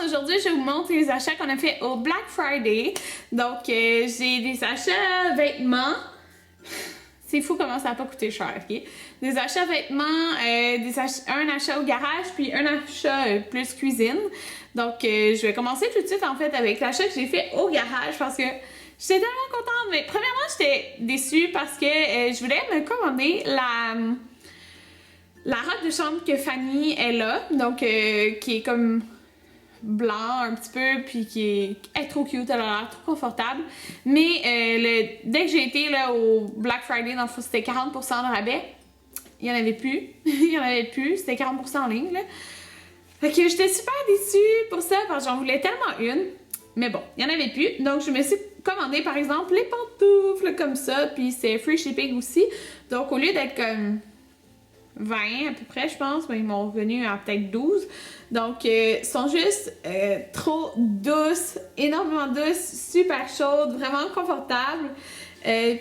aujourd'hui, je vous montre les achats qu'on a fait au Black Friday. Donc, j'ai des achats vêtements. C'est fou comment ça n'a pas coûté cher, ok? Des achats vêtements, un achat au garage, puis un achat plus cuisine. Donc, je vais commencer tout de suite, en fait, avec l'achat que j'ai fait au garage parce que j'étais tellement contente. Mais premièrement, j'étais déçue parce que je voulais me commander la robe de chambre que Fanny elle a. Donc, qui est comme blanc un petit peu, puis qui est trop cute, elle a l'air trop confortable. Mais dès que j'ai été là, au Black Friday, dans le fond, c'était 40% de rabais. Il n'y en avait plus. Il y en avait plus. C'était 40% en ligne, là. Fait que j'étais super déçue pour ça, parce que j'en voulais tellement une. Mais bon, il n'y en avait plus. Donc, je me suis commandé, par exemple, les pantoufles comme ça, puis c'est free shipping aussi. Donc, au lieu d'être comme 20 à peu près, je pense, ben, ils m'ont revenu à peut-être 12. Donc, sont juste trop douces, énormément douces, super chaudes, vraiment confortables.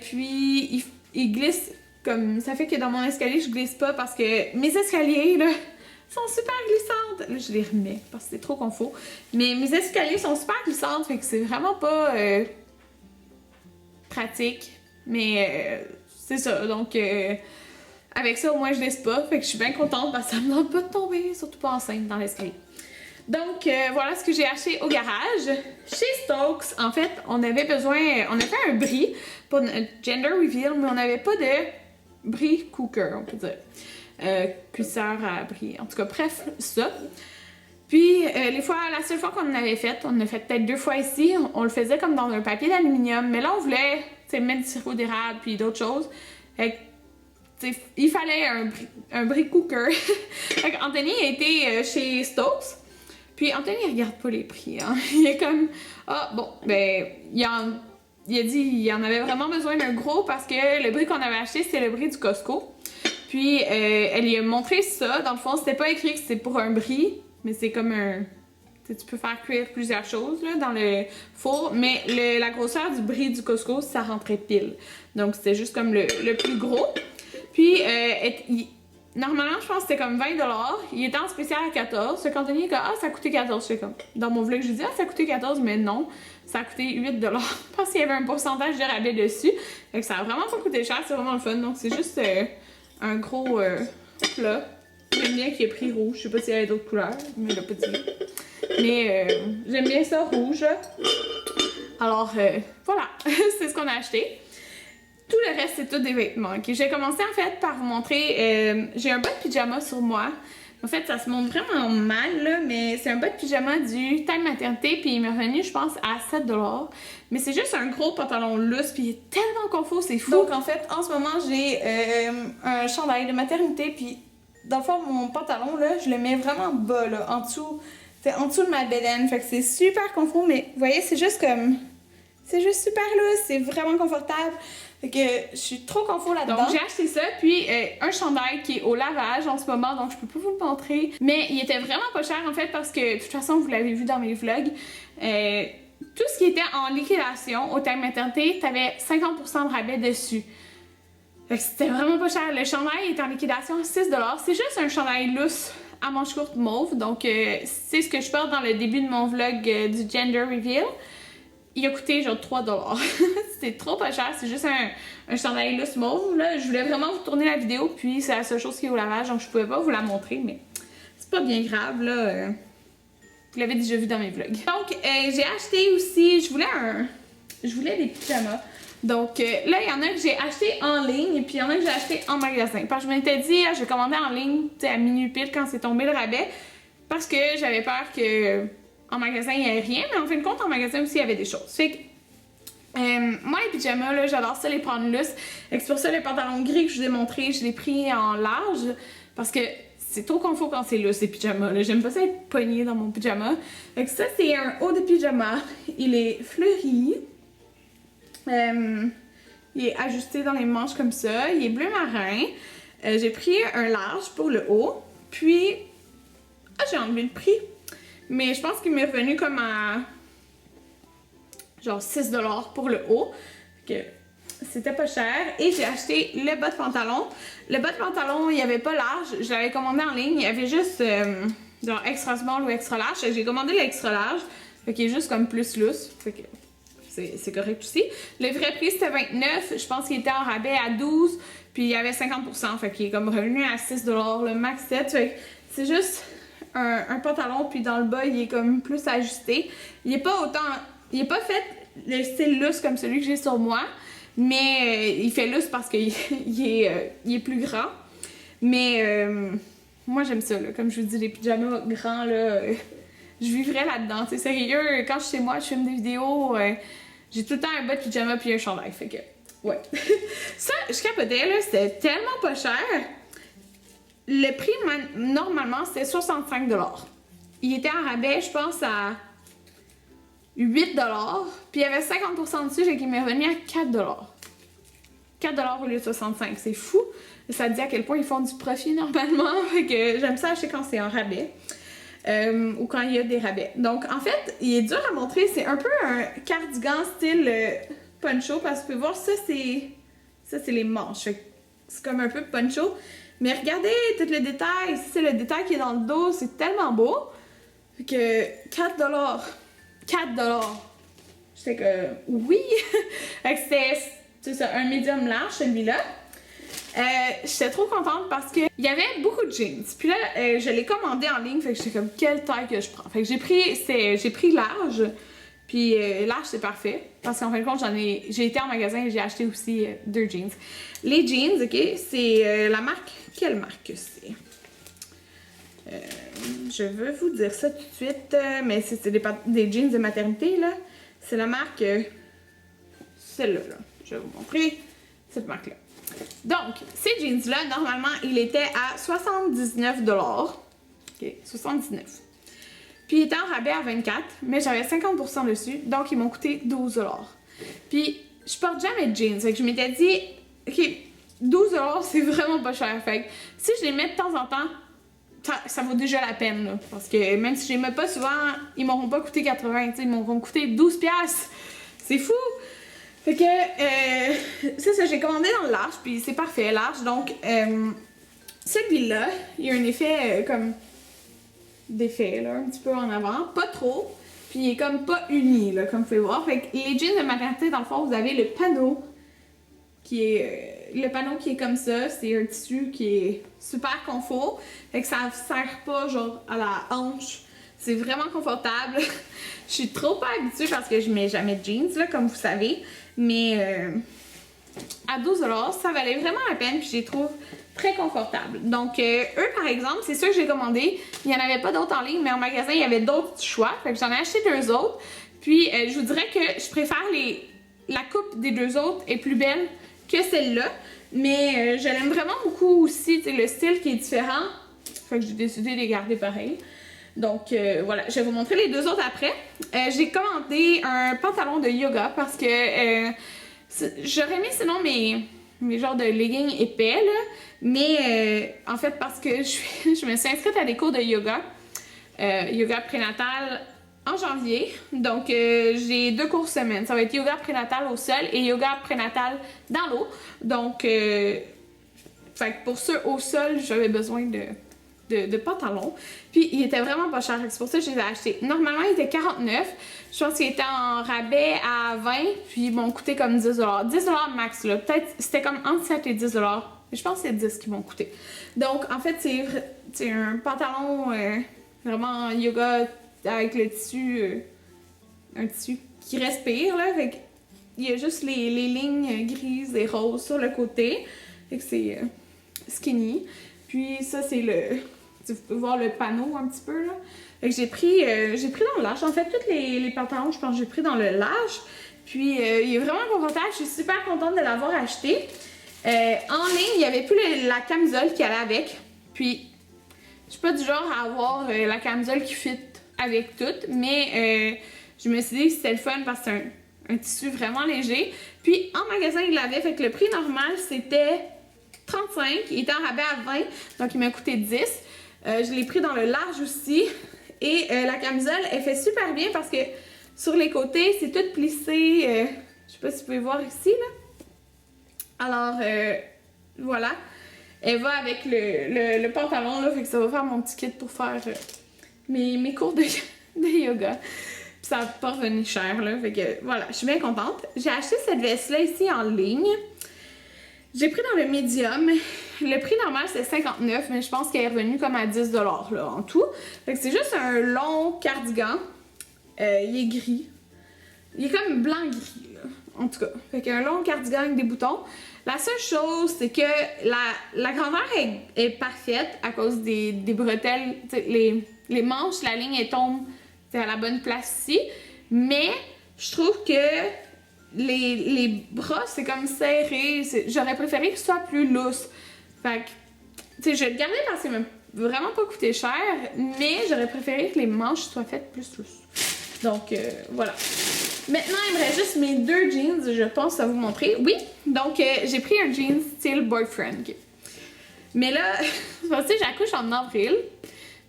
Puis, ils glissent comme... Ça fait que dans mon escalier, je glisse pas parce que mes escaliers, là, sont super glissantes. Là, je les remets parce que c'est trop confort. Mais mes escaliers sont super glissantes, fait que c'est vraiment pas pratique. Mais c'est ça, donc... avec ça, au moins, je laisse pas. Fait que je suis bien contente parce que ça me demande pas de tomber, surtout pas enceinte dans l'escalier. Donc, voilà ce que j'ai acheté au garage. Chez Stokes, en fait, on avait besoin... On a fait un brie pour notre gender reveal, mais on n'avait pas de brie cooker, on peut dire. Cuisseur à brie. En tout cas, bref, ça. Puis, la seule fois qu'on en avait fait, on en a fait peut-être 2 fois ici, on le faisait comme dans un papier d'aluminium. Mais là, on voulait, mettre du sirop d'érable puis d'autres choses. Il fallait un brie cooker. Anthony a été chez Stokes. Puis Anthony, il regarde pas les prix. Hein. Il est comme, bon, ben, il a dit qu'il en avait vraiment besoin d'un gros parce que le brie qu'on avait acheté, c'était le brie du Costco. Puis elle lui a montré ça. Dans le fond, c'était pas écrit que c'était pour un brie, mais c'est comme un... Tu peux faire cuire plusieurs choses là, dans le four, mais la grosseur du brie du Costco, ça rentrait pile. Donc c'était juste comme le plus gros. Puis, normalement, je pense que c'était comme 20$. Il était en spécial à 14$. Ce Anthony est comme, ça a coûté 14$. C'est comme, dans mon vlog, je dis, ça a coûté 14$, mais non, ça a coûté 8$ parce qu'il y avait un pourcentage de rabais dessus. Fait que ça a vraiment pas coûté cher, c'est vraiment le fun. Donc, c'est juste un gros plat. J'aime bien qu'il ait pris rouge. Je sais pas s'il y avait d'autres couleurs, mais il l'a pas dit. Mais j'aime bien ça, rouge. Alors, voilà, c'est ce qu'on a acheté. Tout le reste, c'est tout des vêtements. Okay? J'ai commencé en fait par vous montrer, j'ai un bas de pyjama sur moi. En fait, ça se montre vraiment mal, là, mais c'est un bas de pyjama du Time Maternité, puis il m'est revenu, je pense, à 7$. Mais c'est juste un gros pantalon lousse, puis il est tellement confort, c'est fou. Donc en fait, en ce moment, j'ai un chandail de maternité, puis dans le fond, mon pantalon, là, je le mets vraiment bas, là, en dessous. C'est en dessous de ma bedaine, fait que c'est super confort, mais vous voyez, c'est juste comme... C'est juste super lousse, c'est vraiment confortable. Fait que je suis trop confort là-dedans. Donc j'ai acheté ça, puis un chandail qui est au lavage en ce moment, donc je peux pas vous le montrer. Mais il était vraiment pas cher en fait parce que de toute façon vous l'avez vu dans mes vlogs. Tout ce qui était en liquidation au Time Maternité, t'avais 50% de rabais dessus. Fait que c'était vraiment pas cher. Le chandail est en liquidation à 6$. C'est juste un chandail lousse à manches courtes mauve. Donc c'est ce que je porte dans le début de mon vlog du Gender Reveal. Il a coûté genre 3$. C'était trop pas cher, c'est juste un chandail lousse mauve. Là. Je voulais vraiment vous tourner la vidéo, puis c'est la seule chose qui est au lavage, donc je pouvais pas vous la montrer, mais c'est pas bien grave, là. Vous l'avez déjà vu dans mes vlogs. Donc, j'ai acheté aussi, je voulais des pyjamas. Donc là, il y en a que j'ai acheté en ligne, et puis il y en a que j'ai acheté en magasin. Parce que je m'étais dit, je vais commander en ligne, tu sais, à minuit pile quand c'est tombé le rabais, parce que j'avais peur que... En magasin, il n'y avait rien, mais en fin de compte, en magasin aussi, il y avait des choses. Fait que, moi, les pyjamas, là, j'adore ça les prendre lousses. C'est pour ça, les pantalons gris que je vous ai montré, je l'ai pris en large, parce que c'est trop confort quand c'est lousse, les pyjamas. J'aime pas ça être poignée dans mon pyjama. Fait que ça, c'est un haut de pyjama. Il est fleuri. Il est ajusté dans les manches comme ça. Il est bleu marin. J'ai pris un large pour le haut. Puis, j'ai enlevé le prix. Mais je pense qu'il m'est revenu comme à genre 6$ pour le haut. Que c'était pas cher. Et j'ai acheté le bas de pantalon. Le bas de pantalon, il n'y avait pas large. Je l'avais commandé en ligne. Il y avait juste genre extra small ou extra large. J'ai commandé l'extra large, fait qu'il est juste comme plus loose, fait que c'est correct aussi. Le vrai prix c'était 29, je pense qu'il était en rabais à 12, puis il y avait 50%, fait qu'il est comme revenu à 6$, le max 7, fait que c'est juste un pantalon, puis dans le bas il est comme plus ajusté. Il est pas autant, il est pas fait le style loose comme celui que j'ai sur moi, mais il fait loose parce qu'il est plus grand. Mais moi j'aime ça, là. Comme je vous dis, les pyjamas grands, là, je vivrais là-dedans. C'est sérieux, quand je suis chez moi, je filme des vidéos, j'ai tout le temps un bas de pyjama puis un chandail, fait que, ouais. Ça, je capotais, là, c'était tellement pas cher. Le prix, normalement, c'était 65$. Il était en rabais, je pense, à 8$, puis il y avait 50% dessus, et qu'il m'est revenu à 4$. 4$ au lieu de 65$, c'est fou. Ça dit à quel point ils font du profit normalement, fait que j'aime ça acheter quand c'est en rabais. Ou quand il y a des rabais. Donc, en fait, il est dur à montrer. C'est un peu un cardigan style poncho, parce que vous pouvez voir, ça, c'est les manches. C'est comme un peu poncho. Mais regardez tout le détail. Ici, c'est le détail qui est dans le dos. C'est tellement beau. Fait que 4$. 4$. J'étais que oui. Fait que c'est ça, un médium large, celui-là. J'étais trop contente parce qu'il y avait beaucoup de jeans. Puis là, je l'ai commandé en ligne, fait que j'étais comme quelle taille que je prends. Fait que j'ai pris large. Puis large, c'est parfait. Parce qu'en fin de compte, j'ai été en magasin et j'ai acheté aussi 2 jeans. Les jeans, ok, c'est la marque. Quelle marque c'est? Je veux vous dire ça tout de suite, mais c'est des jeans de maternité, là. C'est la marque. Celle-là, là. Je vais vous montrer cette marque-là. Donc, ces jeans-là, normalement, il était à 79$. Ok, 79$. Puis, il était en rabais à 24$, mais j'avais 50% dessus, donc ils m'ont coûté 12$. Puis, je porte jamais de jeans, fait que je m'étais dit, ok, 12$, c'est vraiment pas cher. Fait que si je les mets de temps en temps, ça vaut déjà la peine, là. Parce que même si je les mets pas souvent, ils m'auront pas coûté 80$, ils m'auront coûté 12$. C'est fou! Fait que, c'est ça, j'ai commandé dans le large, puis c'est parfait, large. Donc, celui-là, il y a un effet comme d'effet, là, un petit peu en avant, pas trop. Puis il est comme pas uni, là, comme vous pouvez voir. Fait que les jeans de maternité, dans le fond, vous avez le panneau qui est comme ça. C'est un tissu qui est super confort. Fait que ça sert pas, genre, à la hanche. C'est vraiment confortable. Je suis trop pas habituée parce que je mets jamais de jeans, là, comme vous savez. Mais à 12$, ça valait vraiment la peine, puis je les trouve très confortables. Donc, eux, par exemple, c'est sûr que j'ai commandé. Il n'y en avait pas d'autres en ligne, mais en magasin, il y avait d'autres choix. Fait que j'en ai acheté 2 autres. Puis, je vous dirais que je préfère la coupe des 2 autres est plus belle que celle-là. Mais je l'aime vraiment beaucoup aussi, le style qui est différent. Fait que j'ai décidé de les garder pareil. Donc voilà, je vais vous montrer les 2 autres après. J'ai commandé un pantalon de yoga parce que j'aurais mis sinon mes genres de leggings épais, là. Mais en fait, parce que je me suis inscrite à des cours de yoga. Yoga prénatal en janvier. Donc j'ai 2 cours semaine. Ça va être yoga prénatal au sol et yoga prénatal dans l'eau. Donc fait que pour ceux au sol, j'avais besoin de pantalons. Puis il était vraiment pas cher, c'est pour ça que je les ai achetés. Normalement, il était 49$. Je pense qu'il était en rabais à 20$, puis ils m'ont coûté comme 10$. 10$ max, là. Peut-être c'était comme entre 7 et 10$. Mais je pense que c'est 10 qui m'ont coûté. Donc, en fait, c'est un pantalon vraiment yoga avec le tissu, un tissu qui respire, là. Fait que, il y a juste les lignes grises et roses sur le côté. Fait que c'est skinny. Puis ça, c'est vous pouvez voir le panneau un petit peu, là. Fait que j'ai pris dans le large. En fait, tous les pantalons, je pense que j'ai pris dans le large. Puis, il est vraiment confortable. Je suis super contente de l'avoir acheté. En ligne, il n'y avait plus la camisole qui allait avec. Puis, je suis pas du genre à avoir la camisole qui fit avec tout. Mais, je me suis dit que c'était le fun parce que c'est un tissu vraiment léger. Puis, en magasin, il l'avait. Fait que le prix normal, c'était 35. Il était en rabais à 20. Donc, il m'a coûté 10. Je l'ai pris dans le large aussi. Et la camisole, elle fait super bien parce que sur les côtés, c'est tout plissé. Je sais pas si vous pouvez voir ici, là. Alors, voilà. Elle va avec le pantalon, là. Fait que ça va faire mon petit kit pour faire mes cours de yoga. Puis ça n'a pas revenu cher, là. Fait que voilà, je suis bien contente. J'ai acheté cette veste-là ici en ligne. J'ai pris dans le médium. Le prix normal, c'est 59, mais je pense qu'elle est revenue comme à 10$ là, en tout. Fait que c'est juste un long cardigan. Il est gris. Il est comme blanc-gris, là. En tout cas. Fait qu'un long cardigan avec des boutons. La seule chose, c'est que la grandeur est parfaite à cause des bretelles. Les manches, la ligne, elle tombe à la bonne place ici. Mais je trouve que les bras, c'est comme serré. J'aurais préféré que ce soit plus lousse. Fait que, tu sais, je vais le garder parce qu'il m'a vraiment pas coûté cher. Mais j'aurais préféré que les manches soient faites plus lousses. Donc, voilà. Maintenant, il me reste juste mes 2 jeans, je pense à vous montrer. Oui, donc j'ai pris un jean style boyfriend. Mais là, tu sais, j'accouche en avril.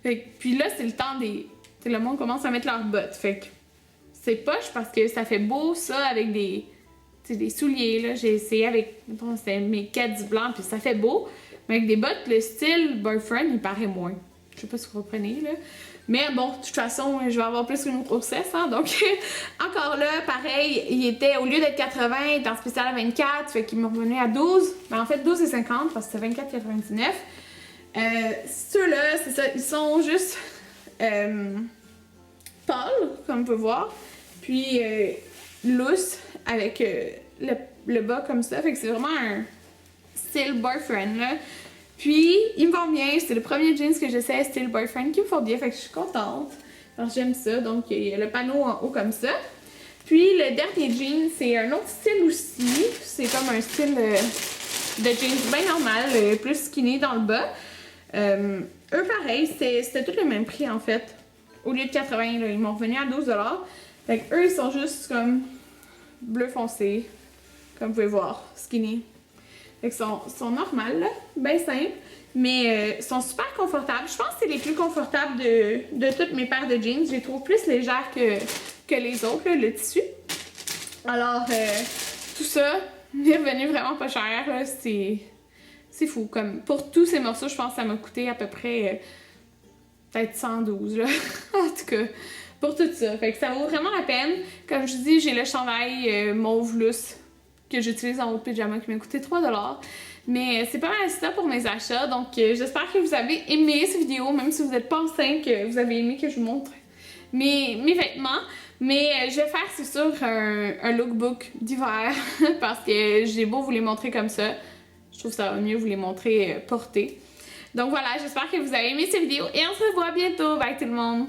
Puis là, c'est le temps des... le monde commence à mettre leurs bottes. Fait que c'est poche parce que ça fait beau, ça, avec des souliers. Là, j'ai essayé avec, mettons, c'était mes Keds blancs, puis ça fait beau. Mais avec des bottes, le style boyfriend, il paraît moins. Je sais pas si vous comprenez, là. Mais bon, de toute façon, je vais avoir plus qu'une grossesse, hein, donc encore là, pareil, il était, au lieu d'être 80, il était en spécial à 24, fait qu'il m'est revenu à 12. Ben en fait, 12,50 parce que c'était 24,99. Ceux-là, c'est ça, ils sont juste pâles, comme on peut voir, puis loose avec le bas comme ça, fait que c'est vraiment un style boyfriend, là. Puis, ils me vont bien. C'est le premier jeans que j'essaie, style boyfriend, qui me font bien. Fait que je suis contente. Alors, j'aime ça. Donc, il y a le panneau en haut comme ça. Puis, le dernier jean, c'est un autre style aussi. C'est comme un style de jeans bien normal, plus skinny dans le bas. Eux, pareil, c'était tout le même prix, en fait. Au lieu de 80, là, ils m'ont revenu à 12$. Fait que eux, ils sont juste comme bleu foncé. Comme vous pouvez voir, skinny. Fait que sont normales, là, bien simples, mais sont super confortables. Je pense que c'est les plus confortables de toutes mes paires de jeans. Je les trouve plus légères que les autres, là, le tissu. Alors, tout ça m'est revenu vraiment pas cher, là. C'est fou. Comme, pour tous ces morceaux, je pense que ça m'a coûté à peu près peut-être 112, là. En tout cas, pour tout ça. Fait que ça vaut vraiment la peine. Comme je dis, j'ai le chandail mauve lousse que j'utilise en haut de pyjama qui m'a coûté 3$. Mais c'est pas mal ça pour mes achats. Donc j'espère que vous avez aimé cette vidéo, même si vous n'êtes pas enceinte, que vous avez aimé que je vous montre mes vêtements. Mais je vais faire, c'est sûr, un lookbook d'hiver parce que j'ai beau vous les montrer comme ça. Je trouve que ça va mieux vous les montrer portés. Donc voilà, j'espère que vous avez aimé cette vidéo et on se revoit bientôt. Bye tout le monde!